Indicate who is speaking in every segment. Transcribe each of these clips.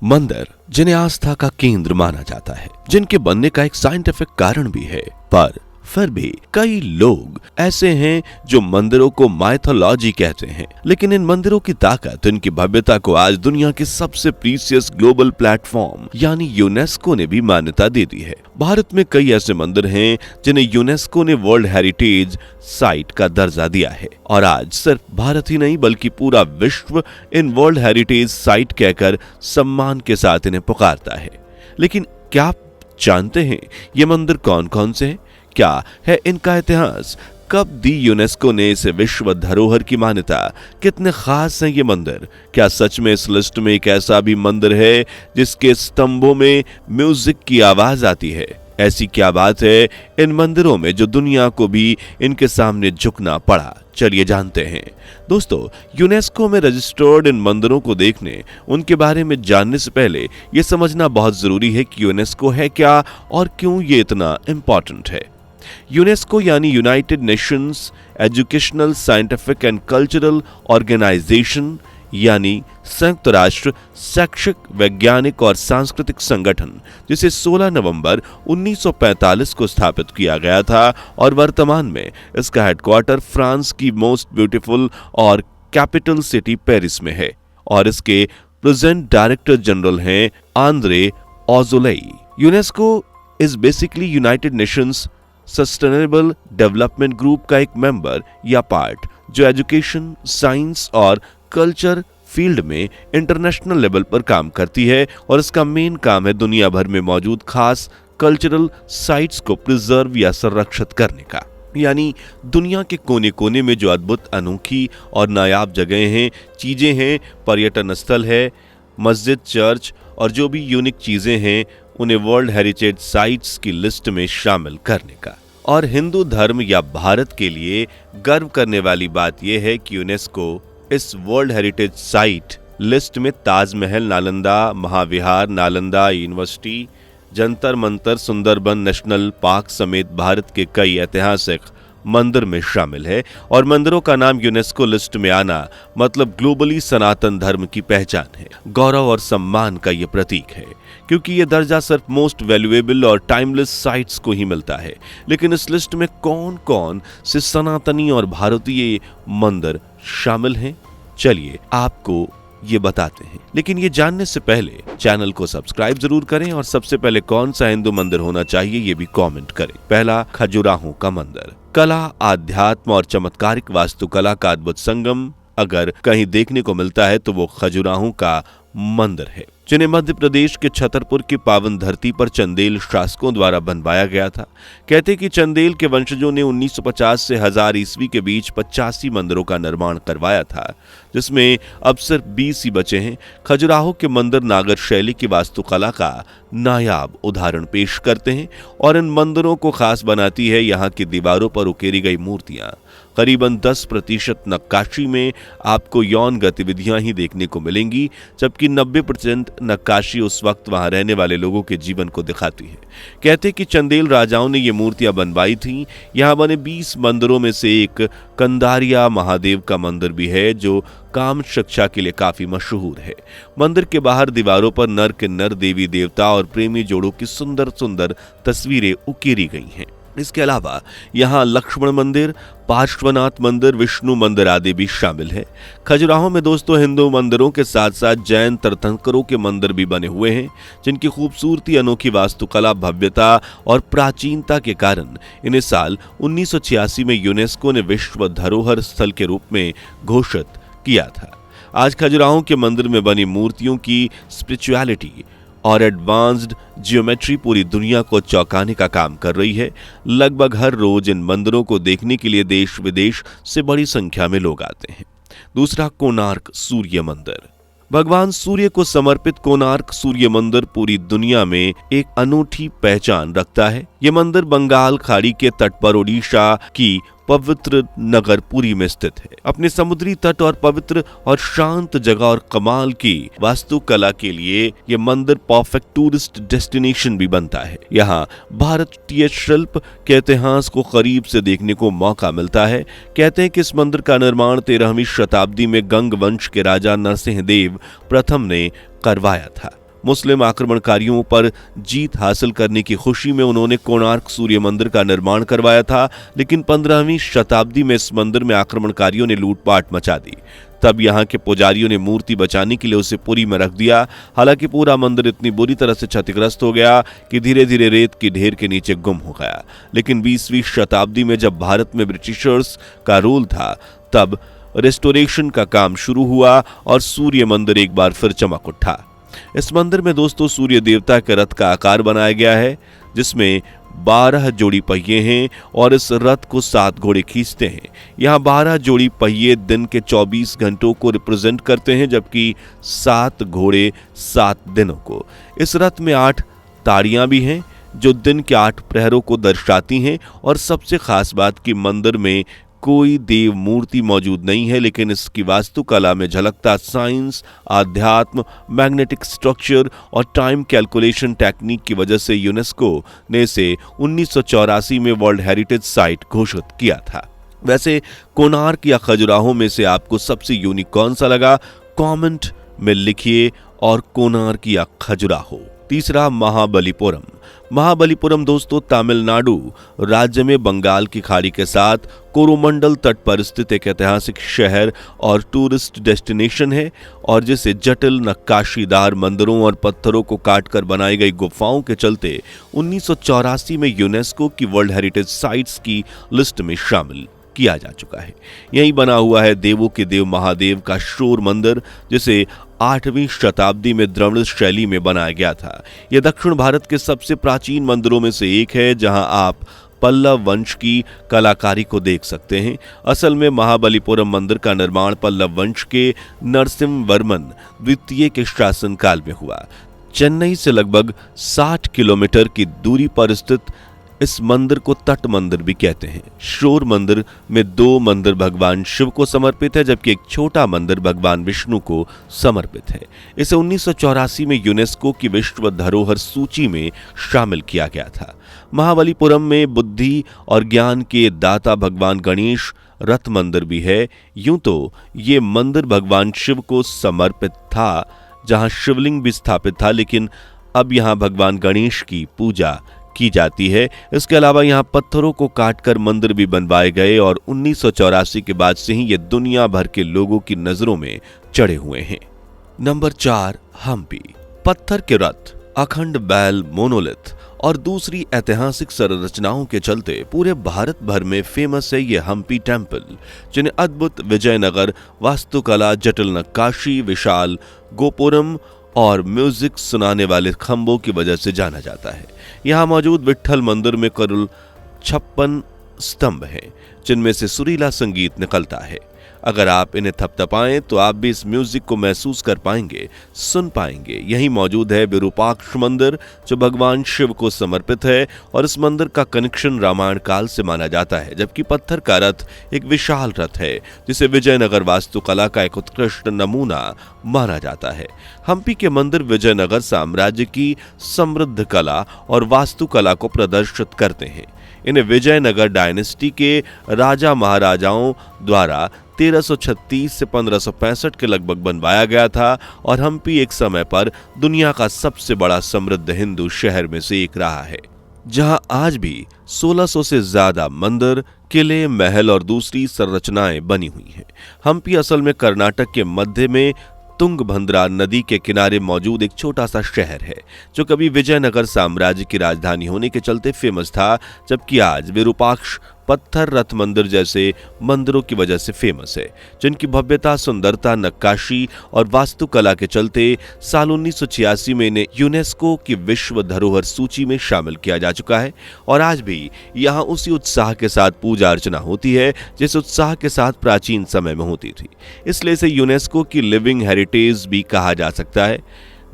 Speaker 1: मंदिर जिन्हें आस्था का केंद्र माना जाता है, जिनके बनने का एक साइंटिफिक कारण भी है, पर फिर भी कई लोग ऐसे हैं जो मंदिरों को माइथोलॉजी कहते हैं। लेकिन इन मंदिरों की ताकत, इनकी भव्यता को आज दुनिया के सबसे प्रीसियस ग्लोबल प्लेटफॉर्म यानी यूनेस्को ने भी मान्यता दे दी है। भारत में कई ऐसे मंदिर हैं जिन्हें यूनेस्को ने वर्ल्ड हेरिटेज साइट का दर्जा दिया है, और आज सिर्फ भारत ही नहीं बल्कि पूरा विश्व इन वर्ल्ड हेरिटेज साइट कहकर सम्मान के साथ इन्हें पुकारता है। लेकिन क्या आप जानते हैं ये मंदिर कौन कौन से हैं? क्या है इनका इतिहास? कब दी यूनेस्को ने इसे विश्व धरोहर की मान्यता? कितने खास हैं ये मंदिर? क्या सच में इस लिस्ट में एक ऐसा भी मंदिर है जिसके स्तंभों में म्यूजिक की आवाज आती है? ऐसी क्या बात है इन मंदिरों में जो दुनिया को भी इनके सामने झुकना पड़ा? चलिए जानते हैं। दोस्तों, यूनेस्को में रजिस्टर्ड इन मंदिरों को देखने, उनके बारे में जानने से पहले यह समझना बहुत जरूरी है कि यूनेस्को है क्या और क्यों ये इतना इंपॉर्टेंट है। यूनेस्को यानी United Nations Educational, Scientific and Cultural Organization यानी संयुक्त राष्ट्र शैक्षिक, वैज्ञानिक और सांस्कृतिक संगठन, जिसे 16 नवंबर 1945 को स्थापित किया गया था और वर्तमान में इसका हेडक्वार्टर फ्रांस की मोस्ट ब्यूटीफुल और कैपिटल सिटी पेरिस में है, और इसके प्रेजेंट डायरेक्टर जनरल हैं Andre Azoulay. UNESCO is basically United Nations sustainable development group का एक मेंबर या पार्ट, जो एजुकेशन, साइंस और कल्चर फील्ड में इंटरनेशनल लेवल पर काम करती है, और इसका मेन काम है दुनिया भर में मौजूद खास कल्चरल साइट्स को प्रिजर्व या संरक्षित करने का। यानी दुनिया के कोने कोने में जो अद्भुत, अनोखी और नायाब जगहें हैं, चीजें हैं, पर्यटन स्थल है, मस्जिद, चर्च और जो भी यूनिक चीजें हैं, उन्हें वर्ल्ड हेरिटेज साइट्स की लिस्ट में शामिल करने का। और हिंदू धर्म या भारत के लिए गर्व करने वाली बात यह है कि यूनेस्को इस वर्ल्ड हेरिटेज साइट लिस्ट में Taj Mahal, Nalanda Mahavihara, Nalanda university, Jantar Mantar, Sundarban national park समेत भारत के कई ऐतिहासिक मंदिर में शामिल है। और मंदिरों का नाम यूनेस्को लिस्ट में आना मतलब ग्लोबली सनातन धर्म की पहचान है, गौरव और सम्मान का ये प्रतीक है, क्योंकि ये दर्जा सिर्फ मोस्ट वैल्यूएबल और टाइमलेस साइट्स को ही मिलता है। लेकिन इस लिस्ट में कौन कौन से सनातनी और भारतीय मंदिर शामिल हैं, चलिए आपको ये बताते हैं। लेकिन ये जानने से पहले चैनल को सब्सक्राइब जरूर करें, और सबसे पहले कौन सा हिंदू मंदिर होना चाहिए ये भी कमेंट करें। पहला, खजुराहो का मंदिर। कला, आध्यात्म और चमत्कारिक वास्तुकला का अद्भुत संगम अगर कहीं देखने को मिलता है तो वो खजुराहो का मंदिर है, जिन्हें मध्य प्रदेश के छतरपुर की पावन धरती पर चंदेल शासकों द्वारा बनवाया गया था। कहते कि चंदेल के वंशजों ने 1950 से 1000 ईस्वी के बीच 85 मंदिरों का निर्माण करवाया था, जिसमें अब सिर्फ 20 ही बचे हैं। खजुराहो के मंदिर नागर शैली की वास्तुकला का नायाब उदाहरण पेश करते हैं, और इन मंदिरों को खास बनाती है यहाँ की दीवारों पर उकेरी गई मूर्तियां। करीबन 10% नक्काशी में आपको यौन गतिविधियां ही देखने को मिलेंगी, जबकि 90% नक्काशी उस वक्त वहां रहने वाले लोगों के जीवन को दिखाती है। कहते कि चंदेल राजाओं ने ये मूर्तियां बनवाई थीं। यहाँ बने 20 मंदिरों में से एक कंदारिया महादेव का मंदिर भी है, जो काम शिक्षा के लिए काफी मशहूर है। मंदिर के बाहर दीवारों पर नर किन्नर, देवी देवता और प्रेमी जोड़ों की सुंदर सुंदर तस्वीरें उकेरी गई हैं। इसके अलावा यहाँ लक्ष्मण मंदिर, पार्श्वनाथ मंदिर, विष्णु मंदिर आदि भी शामिल है। खजुराहो में दोस्तों हिंदू मंदिरों के साथ साथ जैन तीर्थंकरों के मंदिर भी बने हुए हैं, जिनकी खूबसूरती, अनोखी वास्तुकला, भव्यता और प्राचीनता के कारण इन्हें साल 1986 में यूनेस्को ने विश्व धरोहर स्थल के रूप में घोषित किया था। आज खजुराहो के मंदिर में बनी मूर्तियों की स्पिरिचुअलिटी और एडवांस्ड जियोमेट्री पूरी दुनिया को चौंकाने का काम कर रही है। लगभग हर रोज इन मंदिरों को देखने के लिए देश विदेश से बड़ी संख्या में लोग आते हैं। दूसरा, कोणार्क सूर्य मंदिर। भगवान सूर्य को समर्पित कोणार्क सूर्य मंदिर पूरी दुनिया में एक अनूठी पहचान रखता है। ये मंदिर बंगाल खाड़ी के तट पर ओडिशा की पवित्र नगर पुरी में स्थित है। अपने समुद्री तट और पवित्र और शांत जगह और कमाल की वास्तुकला के लिए ये मंदिर परफेक्ट टूरिस्ट डेस्टिनेशन भी बनता है। यहाँ भारतीय शिल्प के इतिहास को करीब से देखने को मौका मिलता है। कहते हैं कि इस मंदिर का निर्माण 13वीं शताब्दी में गंग वंश के राजा नरसिंह देव प्रथम ने करवाया था। मुस्लिम आक्रमणकारियों पर जीत हासिल करने की खुशी में उन्होंने कोणार्क सूर्य मंदिर का निर्माण करवाया था, लेकिन 15वीं शताब्दी में इस मंदिर में आक्रमणकारियों ने लूटपाट मचा दी। तब यहाँ के पुजारियों ने मूर्ति बचाने के लिए उसे पुरी में रख दिया। हालांकि पूरा मंदिर इतनी बुरी तरह से क्षतिग्रस्त हो गया कि धीरे धीरे रेत की ढेर के नीचे गुम हो गया। लेकिन 20वीं शताब्दी में जब भारत में ब्रिटिशर्स का रूल था, तब रेस्टोरेशन का काम शुरू हुआ और सूर्य मंदिर एक बार फिर चमक उठा। इस मंदिर में दोस्तों सूर्य देवता के रथ का आकार बनाया गया है, जिसमें 12 जोड़ी पहिए हैं और इस रथ को 7 घोड़े खींचते हैं। यहाँ 12 जोड़ी पहिए दिन के 24 घंटों को रिप्रेजेंट करते हैं, जबकि 7 घोड़े 7 दिनों को। इस रथ में 8 ताड़ियां भी हैं जो दिन के 8 प्रहरों को दर्शाती हैं। और सबसे खास बात कि मंदिर में कोई देव मूर्ति मौजूद नहीं है, लेकिन इसकी वास्तुकला में झलकता साइंस, आध्यात्म, मैग्नेटिक स्ट्रक्चर और टाइम कैलकुलेशन टेक्निक की वजह से यूनेस्को ने इसे 1984 में वर्ल्ड हेरिटेज साइट घोषित किया था। वैसे कोणार्क या खजुराहो में से आपको सबसे यूनिक कौन सा लगा, कमेंट में लिखिए। और कोणार्क या खजुराहो। तीसरा, महाबलीपुरम। महाबलीपुरम दोस्तों तमिलनाडु राज्य में बंगाल की खाड़ी के साथ कोरोमंडल तट पर स्थित एक ऐतिहासिक शहर और टूरिस्ट डेस्टिनेशन है, और जिसे जटिल नक्काशीदार मंदिरों और पत्थरों को काटकर बनाई गई गुफाओं के चलते 1984 में यूनेस्को की वर्ल्ड हेरिटेज साइट्स की लिस्ट में शामिल किया जा चुका है। यहीं बना हुआ है देवों के देव महादेव का शोर मंदिर, जिसे 8वीं शताब्दी में द्रविड़ शैली में बनाया गया था। यह दक्षिण भारत के सबसे प्राचीन मंदिरों में से एक है, जहां आप पल्लव वंश की कलाकारी को देख सकते हैं। असल में महाबलीपुरम मंदिर का निर्माण पल्लव वंश के नरसिम्हवर्मन द्वितीय के शासनकाल में हुआ। चेन्नई से लगभग 60 किलोमीटर की दूरी पर स्थित इस मंदिर को तट मंदिर भी कहते हैं। शोर मंदिर में 2 मंदिर भगवान शिव को समर्पित है, जबकि एक छोटा मंदिर भगवान विष्णु को समर्पित है। इसे 1984 में यूनेस्को की विश्व धरोहर सूची में शामिल किया गया था। महाबलीपुरम में बुद्धि और ज्ञान के दाता भगवान गणेश रथ मंदिर भी है। यूं तो ये मंदिर भगवान शिव को समर्पित था, जहां शिवलिंग भी स्थापित था, लेकिन अब यहां भगवान गणेश की पूजा की जाती है। इसके अलावा यहाँ पत्थरों को काटकर मंदिर भी बनवाए गए और 1984 के बाद से ही ये दुनिया भर के लोगों की नजरों में चढ़े हुए हैं। नंबर 4, हम्पी। पत्थर के रथ, अखंड बैल मोनोलिथ और दूसरी ऐतिहासिक संरचनाओं के चलते पूरे भारत भर में फेमस है ये हम्पी टेम्पल, जिन्हें अद्भुत विजयनगर वास्तुकला, जटिल नक्काशी, विशाल गोपुरम और म्यूजिक सुनाने वाले खंभों की वजह से जाना जाता है। यहाँ मौजूद विट्ठल मंदिर में कुल 56 स्तंभ हैं, जिनमें से सुरीला संगीत निकलता है। अगर आप इन्हें थपथपाएं तो आप भी इस म्यूजिक को महसूस कर पाएंगे, सुन पाएंगे। यही मौजूद है विरूपाक्ष मंदिर, जो भगवान शिव को समर्पित है, और इस मंदिर का कनेक्शन रामायण काल से माना जाता है। जबकि पत्थर का रथ एक विशाल रथ है, जिसे विजयनगर वास्तुकला का एक उत्कृष्ट नमूना माना जाता है। हम्पी के मंदिर विजयनगर साम्राज्य की समृद्ध कला और वास्तुकला को प्रदर्शित करते हैं। इन्हें विजयनगर डायनेस्टी के राजा महाराजाओं द्वारा 1336 से 1565 के लगभग बनवाया गया था, और हम्पी एक समय पर दुनिया का सबसे बड़ा समृद्ध हिंदू शहर में से एक रहा है, जहां आज भी 1600 से ज्यादा मंदिर, किले, महल और दूसरी संरचनाएं बनी हुई हैं। हम्पी असल में कर्नाटक के मध्य में तुंगभद्रा नदी के किनारे मौजूद एक छोटा सा शहर है, जो कभी विजयनगर साम्राज्य की राजधानी होने के चलते फेमस था, जबकि आज विरूपाक्ष पत्थर रथ मंदिर जैसे मंदिरों की वजह से फेमस है, जिनकी भव्यता, सुंदरता, नक्काशी और वास्तुकला के चलते साल 1986 में इन्हें यूनेस्को की विश्व धरोहर सूची में शामिल किया जा चुका है। और आज भी यहाँ उसी उत्साह के साथ पूजा अर्चना होती है जिस उत्साह के साथ प्राचीन समय में होती थी। इसलिए इसे यूनेस्को की लिविंग हेरिटेज भी कहा जा सकता है,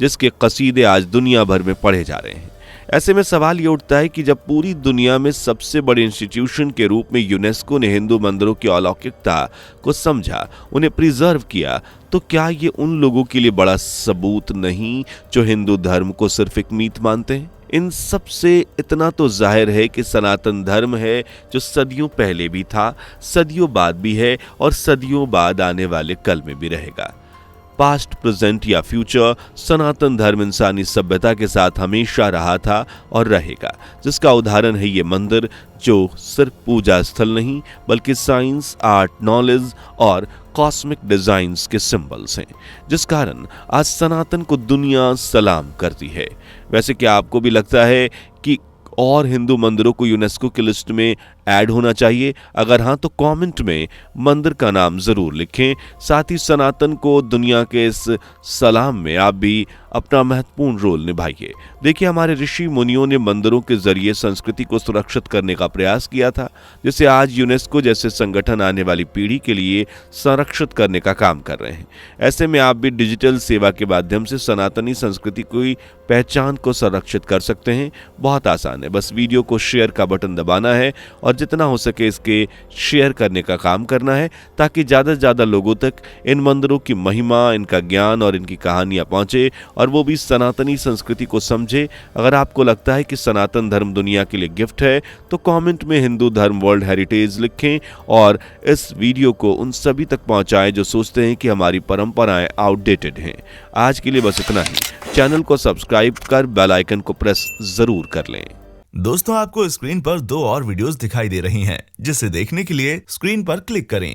Speaker 1: जिसके कसीदे आज दुनिया भर में पढ़े जा रहे हैं। ऐसे में सवाल ये उठता है कि जब पूरी दुनिया में सबसे बड़े इंस्टीट्यूशन के रूप में यूनेस्को ने हिंदू मंदिरों की अलौकिकता को समझा, उन्हें प्रिजर्व किया, तो क्या ये उन लोगों के लिए बड़ा सबूत नहीं जो हिंदू धर्म को सिर्फ एक मीत मानते हैं? इन सब से इतना तो जाहिर है कि सनातन धर्म है जो सदियों पहले भी था, सदियों बाद भी है और सदियों बाद आने वाले कल में भी रहेगा। पास्ट, प्रेजेंट या फ्यूचर, सनातन धर्म इंसानी सभ्यता के साथ हमेशा रहा था और रहेगा, जिसका उदाहरण है ये मंदिर, जो सिर्फ पूजा स्थल नहीं बल्कि साइंस, आर्ट, नॉलेज और कॉस्मिक डिजाइन्स के सिंबल्स हैं, जिस कारण आज सनातन को दुनिया सलाम करती है। वैसे क्या आपको भी लगता है कि और हिंदू मंदिरों को यूनेस्को की लिस्ट में ऐड होना चाहिए? अगर हाँ तो कमेंट में मंदिर का नाम जरूर लिखें। साथ ही सनातन को दुनिया के इस सलाम में आप भी अपना महत्वपूर्ण रोल निभाइए। देखिए, हमारे ऋषि मुनियों ने मंदिरों के जरिए संस्कृति को सुरक्षित करने का प्रयास किया था, जिसे आज यूनेस्को जैसे संगठन आने वाली पीढ़ी के लिए संरक्षित करने का काम कर रहे हैं। ऐसे में आप भी डिजिटल सेवा के माध्यम से सनातनी संस्कृति की पहचान को संरक्षित कर सकते हैं। बहुत आसान है, बस वीडियो को शेयर का बटन दबाना है और जितना हो सके इसके शेयर करने का काम करना है, ताकि ज़्यादा से ज़्यादा लोगों तक इन मंदिरों की महिमा, इनका ज्ञान और इनकी कहानियाँ पहुँचे और वो भी सनातनी संस्कृति को समझे। अगर आपको लगता है कि सनातन धर्म दुनिया के लिए गिफ्ट है तो कमेंट में हिंदू धर्म वर्ल्ड हेरिटेज लिखें और इस वीडियो को उन सभी तक पहुँचाएं जो सोचते हैं कि हमारी परंपराएं आउटडेटेड हैं। आज के लिए बस इतना ही। चैनल को सब्सक्राइब कर बेल आइकन को प्रेस जरूर कर लें।
Speaker 2: दोस्तों, आपको स्क्रीन पर 2 और वीडियोस दिखाई दे रही हैं, जिसे देखने के लिए स्क्रीन पर क्लिक करें।